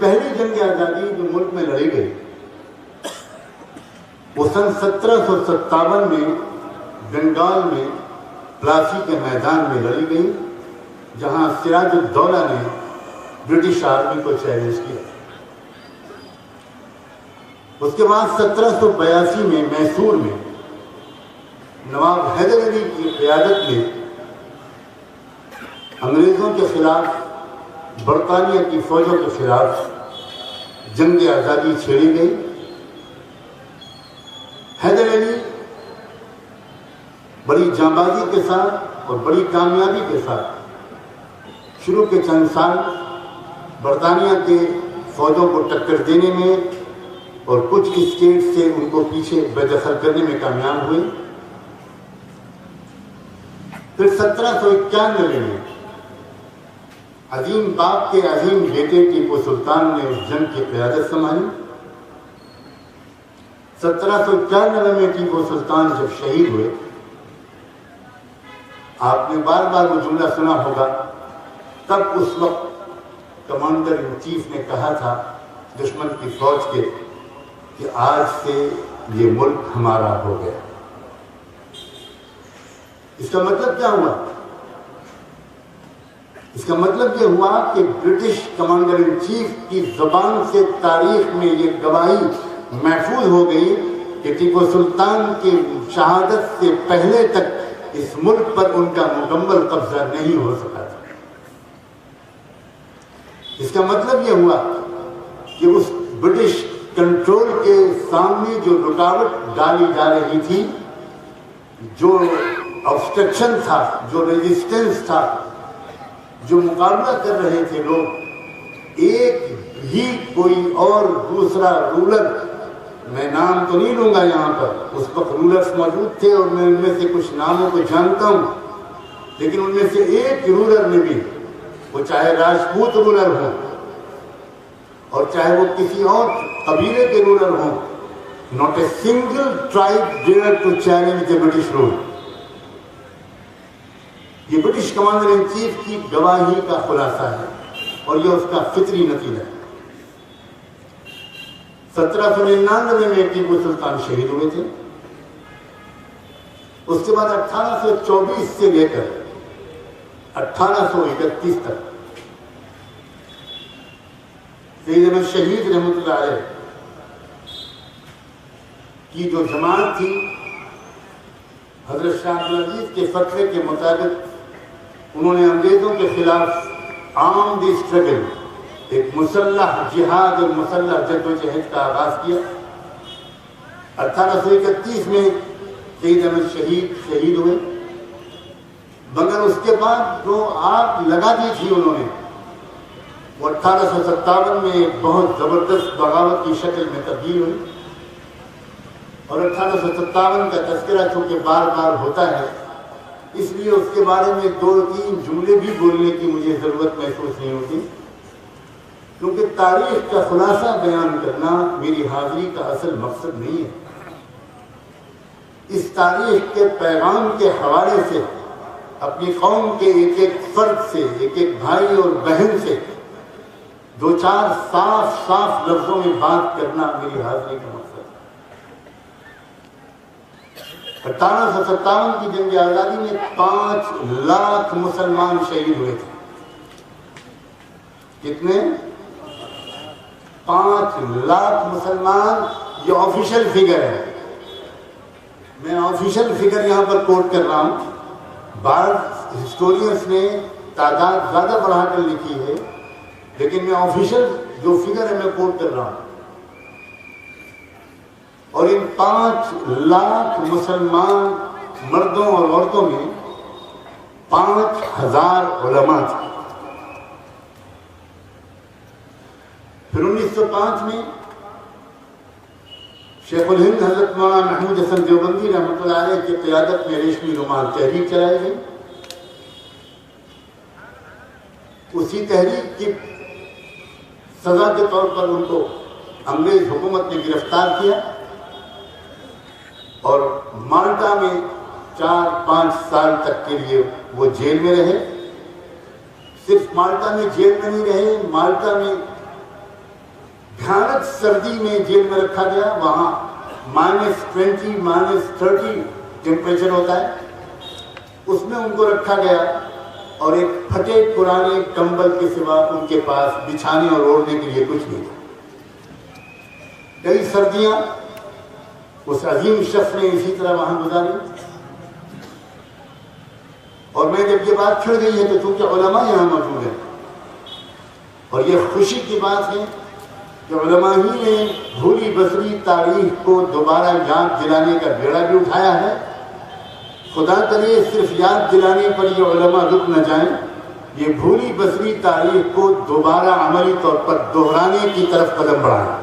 पहली जंग आज़ादी जो मुल्क में लड़ी गई वो सन 1757 में बंगाल में प्लासी के मैदान में लड़ी गई, जहां सिराजुद्दौला ने ब्रिटिश आर्मी को चैलेंज किया। उसके बाद 1782 में मैसूर में नवाब हैदर अली की क़यादत में अंग्रेज़ों के खिलाफ, बरतानिया की फौजों के खिलाफ जंग आज़ादी छेड़ी गई। हैदर अली बड़ी जांबाजी के साथ और बड़ी कामयाबी के साथ शुरू के चंद साल बरतानिया के फौजों को टक्कर देने में और कुछ स्टेट से उनको पीछे बेदखल करने में कामयाब हुए। फिर 1791 में अजीम बाप के अजीम बेटे टीपू सुल्तान ने उस जंग की क़यादत संभाली। 1791 में टीपू सुल्तान जब शहीद हुए, आपने बार बार वो जुमला सुना होगा, तब उस वक्त कमांडर इन चीफ ने कहा था दुश्मन की फौज के कि आज से ये मुल्क हमारा हो गया। इसका मतलब क्या हुआ? इसका मतलब ये हुआ कि ब्रिटिश कमांडर इन चीफ की ज़बान से तारीख में ये गवाही महफूज हो गई कि टीपू सुल्तान की शहादत से पहले तक इस मुल्क पर उनका मुकम्मल कब्जा नहीं हो सका था। इसका मतलब ये हुआ कि उस ब्रिटिश कंट्रोल के सामने जो रुकावट डाली जा रही थी, जो ऑब्स्ट्रक्शन था, जो रेजिस्टेंस था, जो मुकाबला कर रहे थे लोग, एक भी कोई और दूसरा रूलर, मैं नाम तो नहीं लूंगा यहाँ पर, उस वक्त रूलर्स मौजूद थे और मैं उनमें से कुछ नामों को जानता हूँ, लेकिन उनमें से एक रूलर ने भी, वो चाहे राजपूत रूलर हो और चाहे वो किसी और कबीले के रूलर हो, not a single tribe dared to challenge the British rule. ये ब्रिटिश कमांडर इन चीफ की गवाही का खुलासा है और ये उसका फितरी नतीजा है। 1799 में टीपू सुल्तान शहीद हुए थे। उसके बाद 1824 से लेकर 1831 तक सैयद अहमद शहीद रहमतुल्लाह अलैह की जो जमात थी, हजरत शाह अब्दुल अजीज के फतवे के मुताबिक उन्होंने अंग्रेजों के खिलाफ आर्म द स्ट्रगल, एक मुसल्लह जिहाद और मुसल्लह जद्दोजहद का आगाज किया। 1831 में सैयद अहमद शहीद हुए, मगर उसके बाद जो आग लगा दी थी उन्होंने, वो 1857 में एक बहुत जबरदस्त बगावत की शक्ल में तब्दील हुई। और 1857 का तज़किरा चूंकि बार बार होता है, इसलिए उसके बारे में 2-3 जुमले भी बोलने की मुझे ज़रूरत महसूस नहीं होती, क्योंकि तारीख का खुलासा बयान करना मेरी हाजिरी का असल मकसद नहीं है। इस तारीख के पैगाम के हवाले से अपनी कौम के एक एक फर्द से, एक एक भाई और बहन से 2-4 साफ लफ्जों में बात करना मेरी हाजिरी का मकसद है। 1857 की जंग आज़ादी में 5 लाख मुसलमान शहीद हुए थे। कितने? 5 लाख मुसलमान, ये ऑफिशियल फिगर है। मैं ऑफिशियल फिगर यहां पर कोट कर रहा हूं। बाद हिस्टोरियंस ने तादाद ज्यादा बढ़ाकर लिखी है, लेकिन मैं ऑफिशियल जो फिगर है मैं कोट कर रहा हूं। और इन 5 लाख मुसलमान मर्दों और औरतों में 5000 उलमा थे। फिर 1905 में शेखुल हिंद हजरत मौलाना महमूद हसन देवबंदी रहमतुल्लाह अलैह की क़यादत में रेशमी रुमाल तहरीक चलाई गई। उसी तहरीक की सजा के तौर पर उनको अंग्रेज हुकूमत ने गिरफ्तार किया और माल्टा में 4-5 साल तक के लिए वो जेल में रहे। सिर्फ माल्टा में जेल में नहीं रहे, माल्टा में सख्त सर्दी में जेल में रखा गया। वहाँ -20 -30 टेम्परेचर होता है, उसमें उनको रखा गया और एक फटे पुराने कंबल के सिवा उनके पास बिछाने और ओढ़ने के लिए कुछ नहीं था। कई सर्दियां उस अजीम शख्स ने इसी तरह वहां गुजारी। और मैं जब ये बात छिड़ गई है तो चूंकि उलमा यहाँ मौजूद है और ये खुशी की बात है कि उलमा ही ने भूली बसरी तारीख को दोबारा याद दिलाने का बेड़ा भी उठाया है। खुदा करे सिर्फ याद दिलाने पर ये उलमा रुक न जाएं, ये भूली बसरी तारीख को दोबारा अमली तौर पर दोहराने की तरफ कदम बढ़ाएं।